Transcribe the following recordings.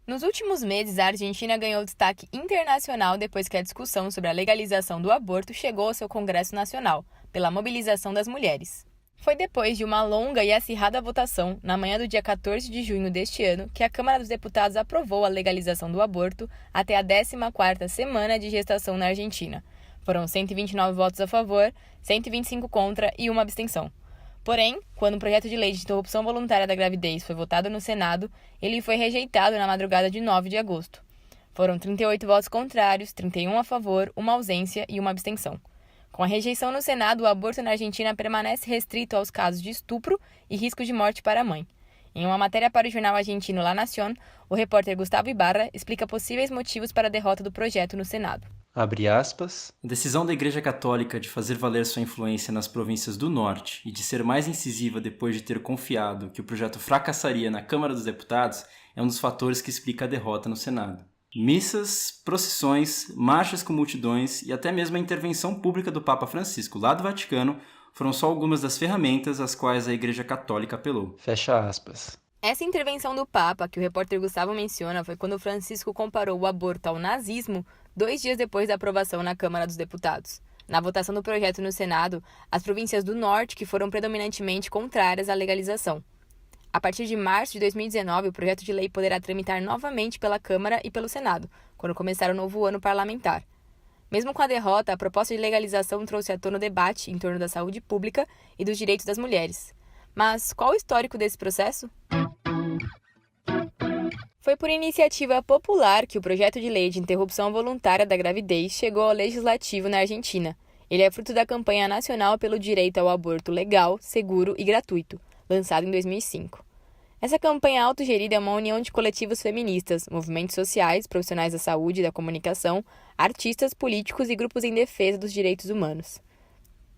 Nos últimos meses, a Argentina ganhou destaque internacional depois que a discussão sobre a legalização do aborto chegou ao seu Congresso Nacional, pela mobilização das mulheres. Foi depois de uma longa e acirrada votação, na manhã do dia 14 de junho deste ano, que a Câmara dos Deputados aprovou a legalização do aborto até a 14ª semana de gestação na Argentina. Foram 129 votos a favor, 125 contra e uma abstenção. Porém, quando o projeto de lei de interrupção voluntária da gravidez foi votado no Senado, ele foi rejeitado na madrugada de 9 de agosto. Foram 38 votos contrários, 31 a favor, uma ausência e uma abstenção. Com a rejeição no Senado, o aborto na Argentina permanece restrito aos casos de estupro e risco de morte para a mãe. Em uma matéria para o jornal argentino La Nación, o repórter Gustavo Ibarra explica possíveis motivos para a derrota do projeto no Senado. Abre aspas. A decisão da Igreja Católica de fazer valer sua influência nas províncias do Norte e de ser mais incisiva depois de ter confiado que o projeto fracassaria na Câmara dos Deputados é um dos fatores que explica a derrota no Senado. Missas, procissões, marchas com multidões e até mesmo a intervenção pública do Papa Francisco lá do Vaticano foram só algumas das ferramentas às quais a Igreja Católica apelou. Fecha aspas. Essa intervenção do Papa, que o repórter Gustavo menciona, foi quando Francisco comparou o aborto ao nazismo 2 dias depois da aprovação na Câmara dos Deputados. Na votação do projeto no Senado, as províncias do Norte que foram predominantemente contrárias à legalização. A partir de março de 2019, o projeto de lei poderá tramitar novamente pela Câmara e pelo Senado, quando começar o novo ano parlamentar. Mesmo com a derrota, a proposta de legalização trouxe à tona o debate em torno da saúde pública e dos direitos das mulheres. Mas qual o histórico desse processo? Foi por iniciativa popular que o projeto de lei de interrupção voluntária da gravidez chegou ao Legislativo na Argentina. Ele é fruto da campanha nacional pelo direito ao aborto legal, seguro e gratuito, lançado em 2005. Essa campanha autogerida é uma união de coletivos feministas, movimentos sociais, profissionais da saúde e da comunicação, artistas, políticos e grupos em defesa dos direitos humanos.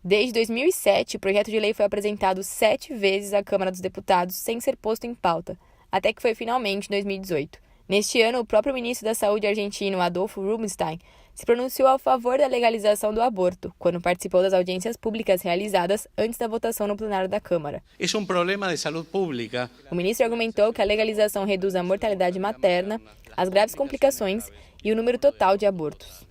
Desde 2007, o projeto de lei foi apresentado 7 vezes à Câmara dos Deputados sem ser posto em pauta, até que foi finalmente em 2018. Neste ano, o próprio ministro da Saúde argentino, Adolfo Rubinstein, se pronunciou a favor da legalização do aborto, quando participou das audiências públicas realizadas antes da votação no plenário da Câmara. É um problema de saúde pública. O ministro argumentou que a legalização reduz a mortalidade materna, as graves complicações e o número total de abortos.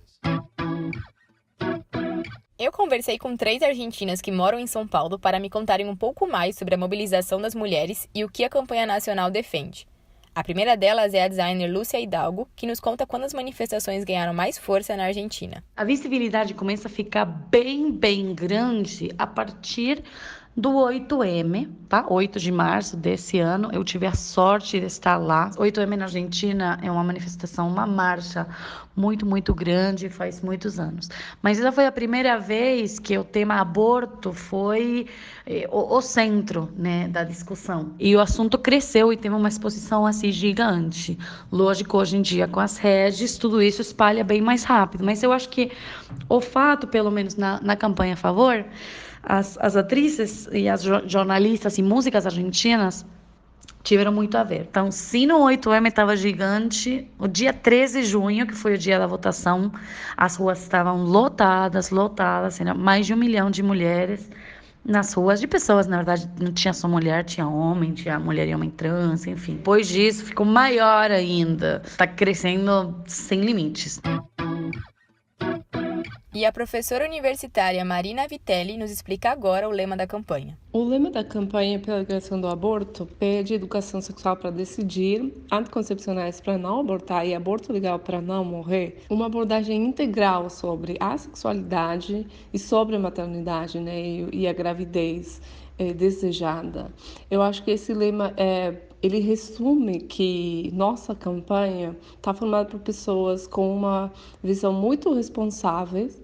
Eu conversei com 3 argentinas que moram em São Paulo para me contarem um pouco mais sobre a mobilização das mulheres e o que a campanha nacional defende. A primeira delas é a designer Lúcia Hidalgo, que nos conta quando as manifestações ganharam mais força na Argentina. A visibilidade começa a ficar bem grande a partir do 8M, tá? 8 de março desse ano, eu tive a sorte de estar lá. 8M na Argentina é uma manifestação, uma marcha muito grande, faz muitos anos. Mas essa foi a primeira vez que o tema aborto foi o centro, né, da discussão. E o assunto cresceu e teve uma exposição assim gigante. Lógico, hoje em dia, com as redes, tudo isso espalha bem mais rápido. Mas eu acho que o fato, pelo menos na campanha a favor, as atrizes e as jornalistas e músicas argentinas tiveram muito a ver. Então, se no 8M estava gigante, o dia 13 de junho, que foi o dia da votação, as ruas estavam lotadas, mais de 1 milhão de mulheres nas ruas, de pessoas, na verdade, não tinha só mulher, tinha homem, tinha mulher e homem trans, enfim. Depois disso, ficou maior ainda, está crescendo sem limites. E a professora universitária Marina Vitelli nos explica agora o lema da campanha. O lema da campanha pela legalização do aborto pede educação sexual para decidir, anticoncepcionais para não abortar e aborto legal para não morrer. Uma abordagem integral sobre a sexualidade e sobre a maternidade, né, e a gravidez desejada. Eu acho que esse lema ele resume que nossa campanha está formada por pessoas com uma visão muito responsáveis,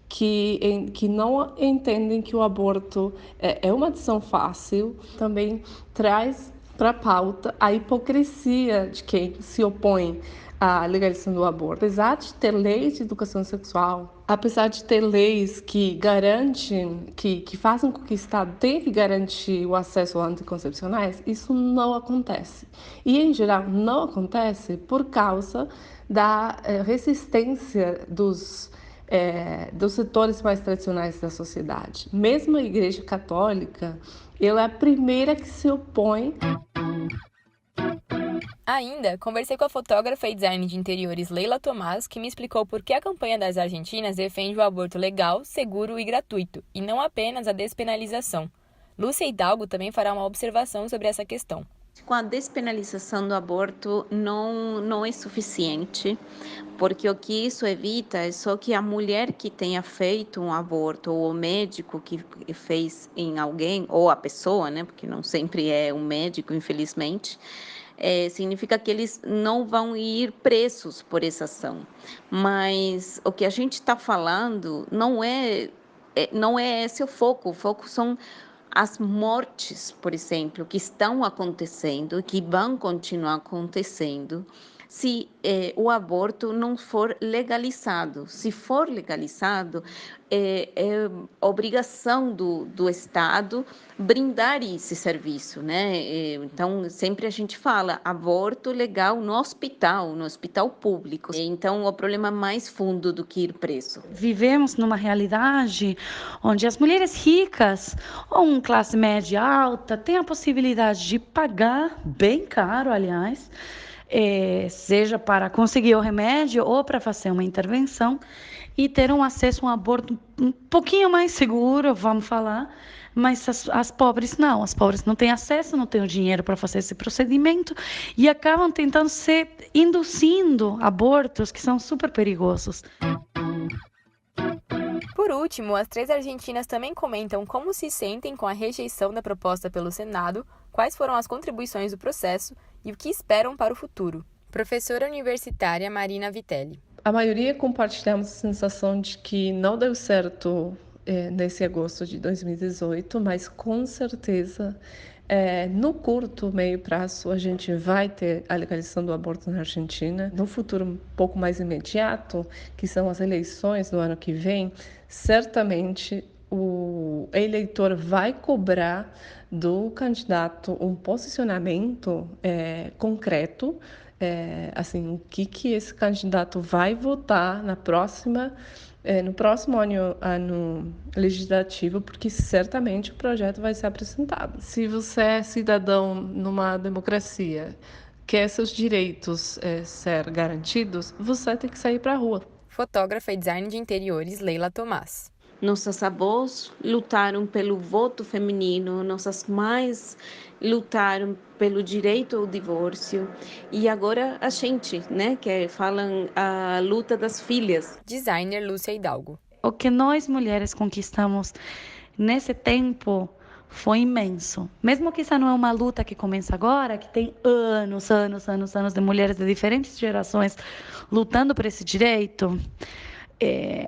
que não entendem que o aborto é uma decisão fácil, também traz para a pauta a hipocrisia de quem se opõe à legalização do aborto. Apesar de ter leis de educação sexual, apesar de ter leis que garantem, que fazem com que o Estado tenha que garantir o acesso a anticoncepcionais, isso não acontece. E, em geral, não acontece por causa da resistência dos setores mais tradicionais da sociedade. Mesmo a Igreja Católica, ela é a primeira que se opõe. Ainda, conversei com a fotógrafa e design de interiores Leila Tomás, que me explicou por que a campanha das argentinas defende o aborto legal, seguro e gratuito, e não apenas a despenalização. Lúcia Hidalgo também fará uma observação sobre essa questão. Com a despenalização do aborto não é suficiente, porque o que isso evita é só que a mulher que tenha feito um aborto, ou o médico que fez em alguém, ou a pessoa, né, porque não sempre é um médico, infelizmente, significa que eles não vão ir presos por essa ação. Mas o que a gente está falando não é esse o foco são as mortes, por exemplo, que estão acontecendo, que vão continuar acontecendo, se o aborto não for legalizado. Se for legalizado, é obrigação do Estado brindar esse serviço, né? Então, sempre a gente fala aborto legal no hospital público. Então, o problema é mais fundo do que ir preso. Vivemos numa realidade onde as mulheres ricas ou classe média alta têm a possibilidade de pagar, bem caro, aliás, seja para conseguir o remédio ou para fazer uma intervenção e ter um acesso a um aborto um pouquinho mais seguro, vamos falar, mas as pobres não têm acesso, não têm o dinheiro para fazer esse procedimento e acabam tentando induzindo abortos que são super perigosos. Por último, as 3 argentinas também comentam como se sentem com a rejeição da proposta pelo Senado, quais foram as contribuições do processo e o que esperam para o futuro. Professora universitária Marina Vitelli. A maioria compartilhamos a sensação de que não deu certo nesse agosto de 2018, mas com certeza no curto, meio prazo, a gente vai ter a legalização do aborto na Argentina. No futuro um pouco mais imediato, que são as eleições do ano que vem, certamente o eleitor vai cobrar do candidato um posicionamento concreto, assim, o que esse candidato vai votar no próximo ano legislativo, porque certamente o projeto vai ser apresentado. Se você é cidadão numa democracia, quer seus direitos ser garantidos, você tem que sair para a rua. Fotógrafa e design de interiores Leila Tomás. Nossas avós lutaram pelo voto feminino, nossas mães lutaram pelo direito ao divórcio e agora a gente, né, que falam a luta das filhas. Designer Lúcia Hidalgo. O que nós mulheres conquistamos nesse tempo foi imenso. Mesmo que essa não é uma luta que começa agora, que tem anos de mulheres de diferentes gerações lutando por esse direito,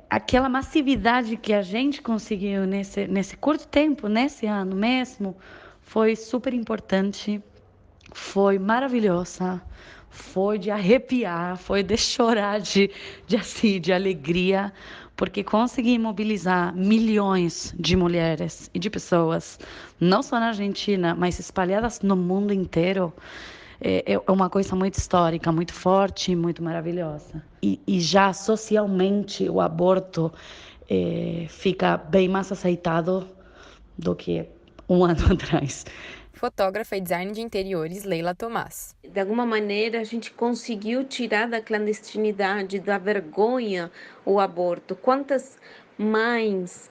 aquela massividade que a gente conseguiu nesse curto tempo, nesse ano mesmo, foi super importante, foi maravilhosa, foi de arrepiar, foi de chorar de alegria, porque consegui mobilizar milhões de mulheres e de pessoas, não só na Argentina, mas espalhadas no mundo inteiro. É uma coisa muito histórica, muito forte, muito maravilhosa. E já socialmente o aborto fica bem mais aceitado do que um ano atrás. Fotógrafa e design de interiores Leila Tomás. De alguma maneira, a gente conseguiu tirar da clandestinidade, da vergonha, o aborto. Quantas mães,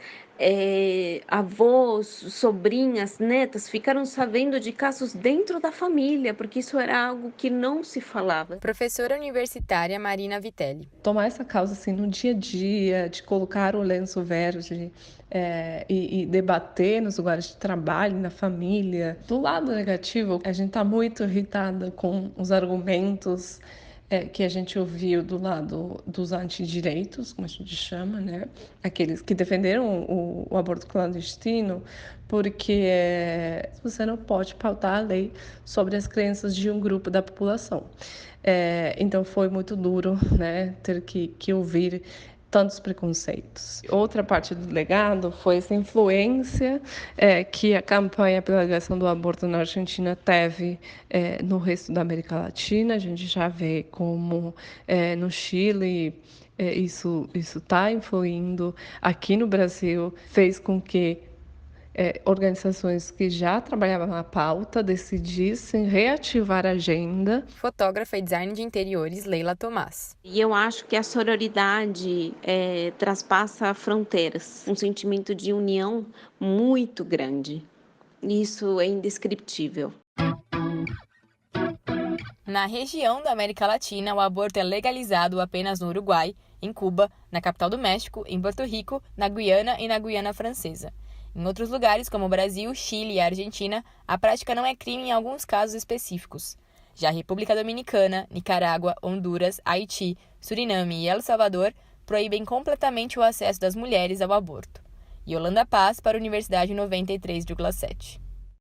avós, sobrinhas, netas ficaram sabendo de casos dentro da família, porque isso era algo que não se falava. Professora universitária Marina Vitelli. Tomar essa causa assim no dia a dia, de colocar o lenço verde e debater nos lugares de trabalho, na família. Do lado negativo, a gente está muito irritada com os argumentos que a gente ouviu do lado dos antidireitos, como a gente chama, né? Aqueles que defenderam o aborto clandestino, porque você não pode pautar a lei sobre as crenças de um grupo da população. Então foi muito duro, né, ter que ouvir tantos preconceitos. Outra parte do legado foi essa influência que a campanha pela legalização do aborto na Argentina teve no resto da América Latina. A gente já vê como no Chile isso está influindo. Aqui no Brasil fez com que organizações que já trabalhavam na pauta decidissem reativar a agenda. Fotógrafa e design de interiores Leila Tomás. E eu acho que a sororidade traspassa fronteiras, um sentimento de união muito grande. Isso é indescritível. Na região da América Latina, o aborto é legalizado apenas no Uruguai, em Cuba, na capital do México, em Porto Rico, na Guiana e na Guiana Francesa. Em outros lugares, como Brasil, Chile e Argentina, a prática não é crime em alguns casos específicos. Já a República Dominicana, Nicarágua, Honduras, Haiti, Suriname e El Salvador proíbem completamente o acesso das mulheres ao aborto. Yolanda Paz para a Universidade 93,7.